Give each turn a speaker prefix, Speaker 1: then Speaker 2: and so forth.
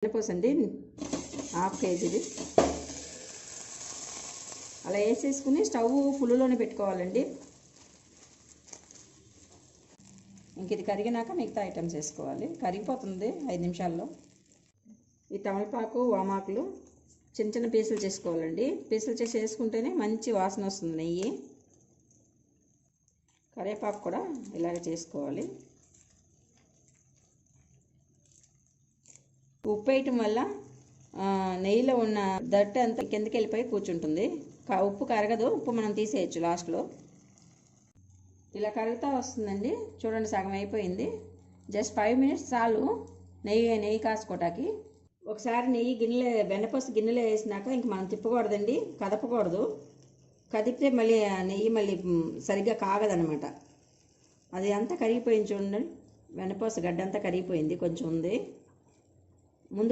Speaker 1: పోసండి half కేజీది అలా వేసేసుకుని stove ఫుల్లోనే పెట్టుకోవాలండి. ఇంక ఇది కరిగినాక మిగతా ఐటమ్స్ వేసుకోవాలి. కరిగిపోతుంది 5 నిమిషాల్లో. ఈ తమలపాకు వామాకులు చిన్న చిన్న పీసులు చేసుకోవాలండి. పీసులు చేసి వేసుకుంటేనే మంచి వాసన వస్తుంది నెయ్యి. కరివేపాకు కూడా ఇలాగ చేసుకోవాలి. ఉప్పు వేయటం వల్ల నెయ్యిలో ఉన్న దట్టు అంతా కిందకి వెళ్ళిపోయి కూర్చుంటుంది. ఉప్పు కరగదు, ఉప్పు మనం తీసేయచ్చు లాస్ట్లో. ఇలా కరుగుతూ వస్తుందండి. చూడండి, సగం అయిపోయింది. జస్ట్ 5 మినిట్స్ చాలు నెయ్యి కాసుకోవటానికి. ఒకసారి నెయ్యి బెండపూస గిన్నెలో వేసినాక ఇంక మనం తిప్పకూడదండి, కదపకూడదు. కదిపితే మళ్ళీ నెయ్యి సరిగ్గా కాగదనమాట. అది అంతా కరిగిపోయింది చూడండి. బెండపూస గడ్డ అంతా కరిగిపోయింది, కొంచెం ఉంది. ముందు